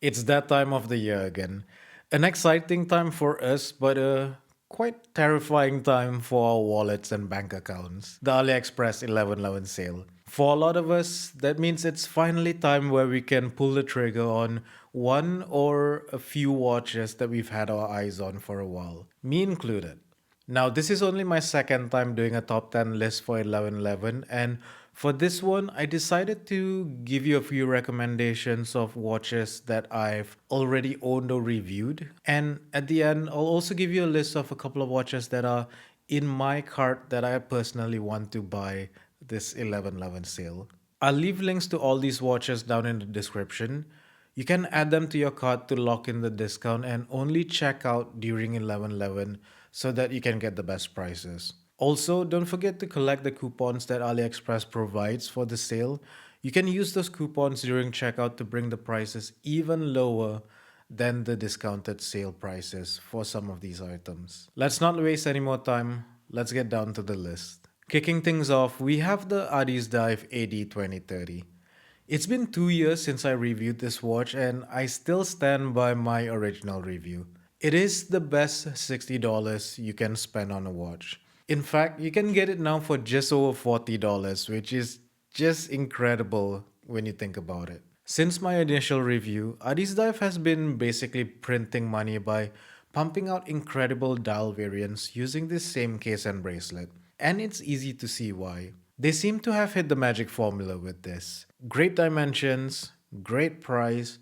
It's that time of the year again. An exciting time for us, but a quite terrifying time for our wallets and bank accounts. The AliExpress 11.11 sale. For a lot of us, that means it's finally time where we can pull the trigger on one or a few watches that we've had our eyes on for a while, me included. Now, this is only my second time doing a top 10 list for 1111, and for this one, I decided to give you a few recommendations of watches that I've already owned or reviewed. And at the end, I'll also give you a list of a couple of watches that are in my cart that I personally want to buy this 1111 sale. I'll leave links to all these watches down in the description. You can add them to your cart to lock in the discount and only check out during 11/11 so that you can get the best prices. Also, don't forget to collect the coupons that AliExpress provides for the sale. You can use those coupons during checkout to bring the prices even lower than the discounted sale prices for some of these items. Let's not waste any more time. Let's get down to the list. Kicking things off, we have the Addiesdive AD2030. It's been 2 years since I reviewed this watch, and I still stand by my original review. It is the best $60 you can spend on a watch. In fact, you can get it now for just over $40, which is just incredible when you think about it. Since my initial review, Addiesdive has been basically printing money by pumping out incredible dial variants using this same case and bracelet. And it's easy to see why. They seem to have hit the magic formula with this. Great dimensions, great price,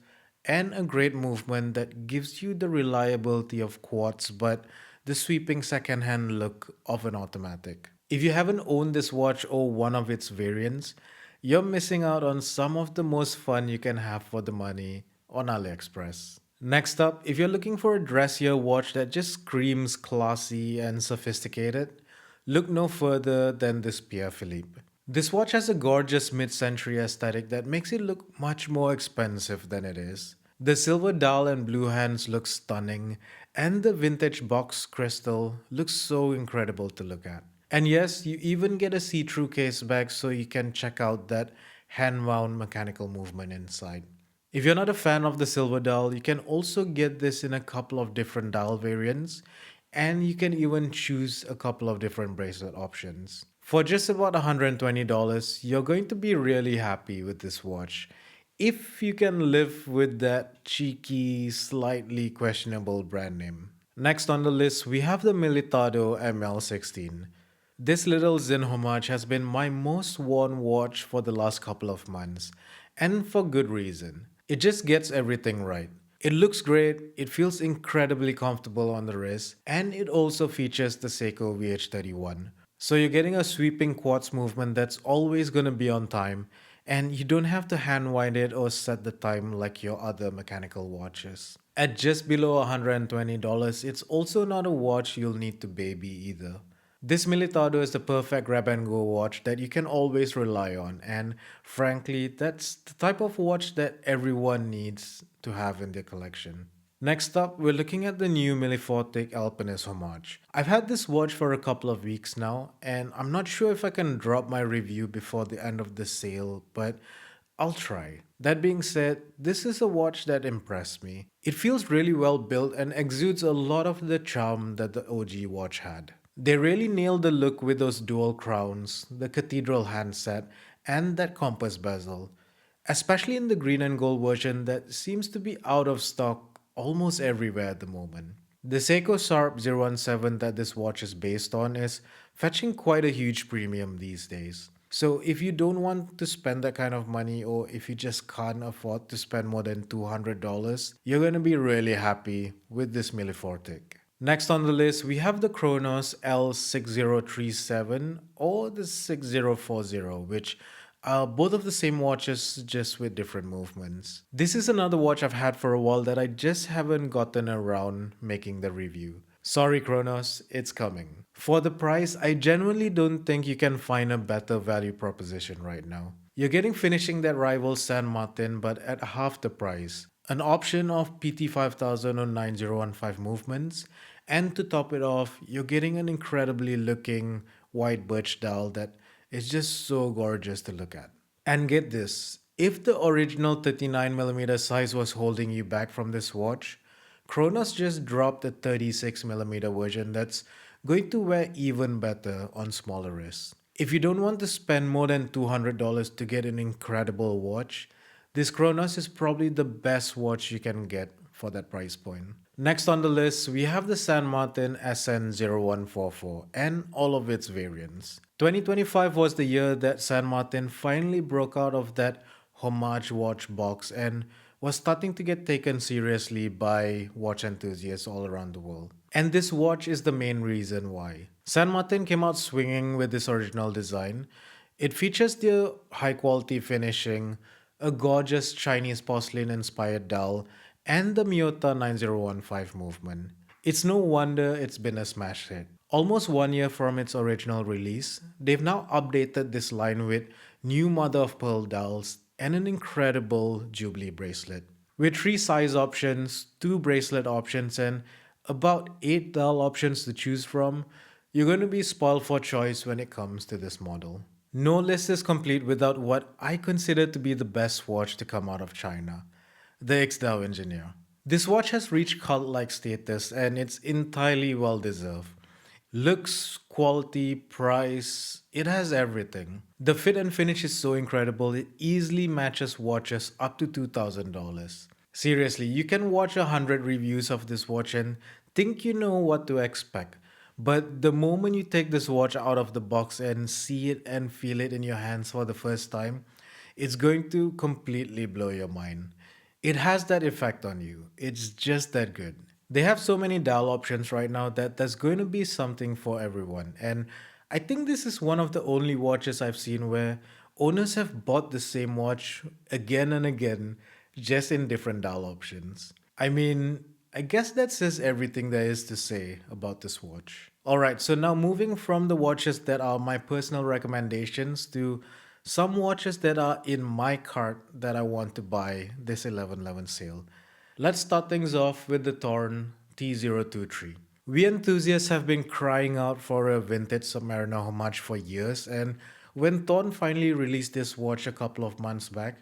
and a great movement that gives you the reliability of quartz but the sweeping second-hand look of an automatic. If you haven't owned this watch or one of its variants, you're missing out on some of the most fun you can have for the money on AliExpress. Next up, if you're looking for a dressier watch that just screams classy and sophisticated, look no further than this Pierre Phillipe. This watch has a gorgeous mid-century aesthetic that makes it look much more expensive than it is. The silver dial and blue hands look stunning, and the vintage box crystal looks so incredible to look at. And yes, you even get a see-through case back so you can check out that hand-wound mechanical movement inside. If you're not a fan of the silver dial, you can also get this in a couple of different dial variants, and you can even choose a couple of different bracelet options. For just about $120, you're going to be really happy with this watch if you can live with that cheeky, slightly questionable brand name. Next on the list, we have the Militado ML16. This little Zen homage has been my most worn watch for the last couple of months, and for good reason. It just gets everything right. It looks great, it feels incredibly comfortable on the wrist, and it also features the Seiko VH31. So you're getting a sweeping quartz movement that's always going to be on time, and you don't have to hand wind it or set the time like your other mechanical watches. At just below $120, it's also not a watch you'll need to baby either. This Militado is the perfect grab and go watch that you can always rely on, and frankly, that's the type of watch that everyone needs to have in their collection. Next up, we're looking at the new Milifortic Alpinist Homage. I've had this watch for a couple of weeks now, and I'm not sure if I can drop my review before the end of the sale, but I'll try. That being said, this is a watch that impressed me. It feels really well built and exudes a lot of the charm that the OG watch had. They really nailed the look with those dual crowns, the cathedral handset, and that compass bezel, especially in the green and gold version that seems to be out of stock almost everywhere at the moment. The Seiko Sharp 017 that this watch is based on is fetching quite a huge premium these days. So if you don't want to spend that kind of money or if you just can't afford to spend more than $200, you're going to be really happy with this Milifortic. Next on the list, we have the Cronos L6037 or the 6040, which are both of the same watches just with different movements. This is another watch I've had for a while that I just haven't gotten around making the review. Sorry Cronos, it's coming. For the price, I genuinely don't think you can find a better value proposition right now. You're getting finishing that rival San Martin but at half the price. An option of PT5000 or 9015 movements, and to top it off, you're getting an incredibly looking white birch dial that is just so gorgeous to look at. And get this, If the original 39mm size was holding you back from this watch, Cronos just dropped a 36mm version that's going to wear even better on smaller wrists. If you don't want to spend more than $200 to get an incredible watch, this Cronos is probably the best watch you can get for that price point. Next on the list, we have the San Martin SN0144 and all of its variants. 2025 was the year that San Martin finally broke out of that homage watch box and was starting to get taken seriously by watch enthusiasts all around the world. And this watch is the main reason why. San Martin came out swinging with this original design. It features the high quality finishing, a gorgeous Chinese porcelain inspired dial, and the Miyota 9015 movement. It's no wonder it's been a smash hit. Almost 1 year from its original release, they've now updated this line with new mother of pearl dials and an incredible Jubilee bracelet. With 3 size options, 2 bracelet options, and about 8 dial options to choose from, you're going to be spoiled for choice when it comes to this model. No list is complete without what I consider to be the best watch to come out of China, the IXDAO Engineer. This watch has reached cult-like status and it's entirely well deserved. Looks, quality, price, it has everything. The fit and finish is so incredible, it easily matches watches up to $2,000. Seriously, you can watch 100 reviews of this watch and think you know what to expect. But the moment you take this watch out of the box and see it and feel it in your hands for the first time, it's going to completely blow your mind. It has that effect on you. It's just that good. They have so many dial options right now that there's going to be something for everyone. And I think this is one of the only watches I've seen where owners have bought the same watch again and again, just in different dial options. I mean, I guess that says everything there is to say about this watch. Alright, so now moving from the watches that are my personal recommendations to some watches that are in my cart that I want to buy this 11/11 sale. Let's start things off with the Thorn T023. We enthusiasts have been crying out for a vintage Submariner homage for years, and when Thorn finally released this watch a couple of months back,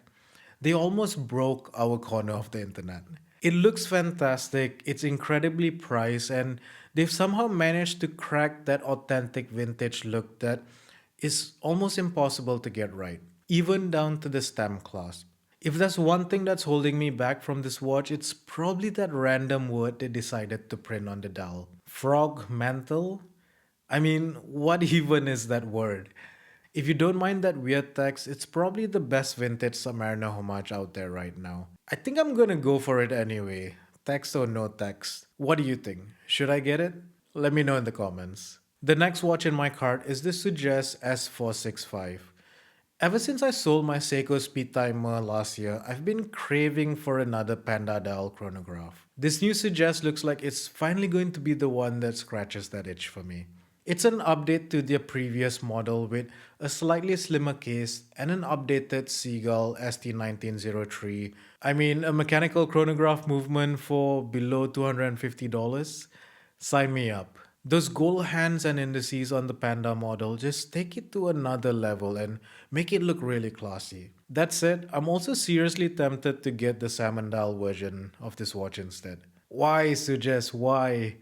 they almost broke our corner of the internet. It looks fantastic, it's incredibly priced, and they've somehow managed to crack that authentic vintage look that is almost impossible to get right, even down to the stem clasp. If there's one thing that's holding me back from this watch, it's probably that random word they decided to print on the dial. Frog mantle? I mean, what even is that word? If you don't mind that weird text, it's probably the best vintage Submariner homage out there right now. I think I'm gonna go for it anyway. Text or no text. What do you think? Should I get it? Let me know in the comments. The next watch in my cart is the Sugess S465. Ever since I sold my Seiko speed timer last year, I've been craving for another Panda dial chronograph. This new Sugess looks like it's finally going to be the one that scratches that itch for me. It's an update to their previous model with a slightly slimmer case and an updated Seagull ST1903. I mean, a mechanical chronograph movement for below $250? Sign me up. Those gold hands and indices on the Panda model just take it to another level and make it look really classy. That said, I'm also seriously tempted to get the salmon dial version of this watch instead. Why, Suggest? Why?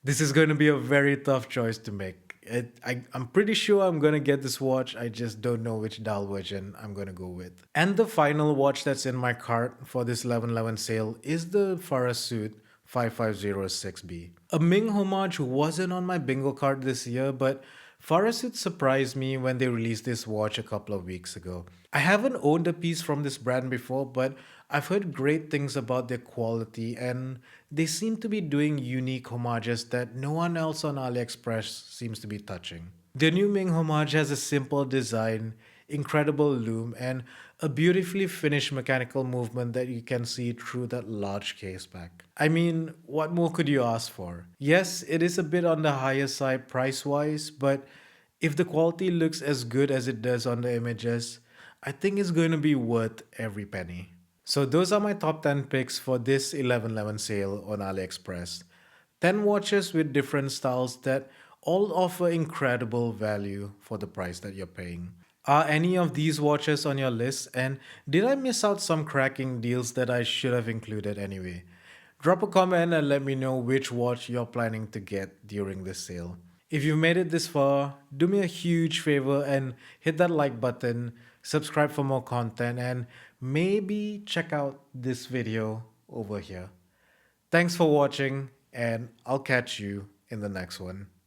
This is going to be a very tough choice to make. I'm pretty sure I'm going to get this watch, I just don't know which dial version I'm going to go with. And the final watch that's in my cart for this 11/11 sale is the Farasute 5506B. A Ming homage wasn't on my bingo card this year, but Farasute surprised me when they released this watch a couple of weeks ago. I haven't owned a piece from this brand before, but I've heard great things about their quality and they seem to be doing unique homages that no one else on AliExpress seems to be touching. The new Ming homage has a simple design, incredible loom, and a beautifully finished mechanical movement that you can see through that large case back. I mean, what more could you ask for? Yes, it is a bit on the higher side price wise, but if the quality looks as good as it does on the images, I think it's going to be worth every penny. So those are my top 10 picks for this 11/11 sale on AliExpress. 10 watches with different styles that all offer incredible value for the price that you're paying. Are any of these watches on your list? And did I miss out some cracking deals that I should have included anyway? Drop a comment and let me know which watch you're planning to get during this sale. If you've made it this far, do me a huge favor and hit that like button, subscribe for more content, and maybe check out this video over here. Thanks for watching, and I'll catch you in the next one.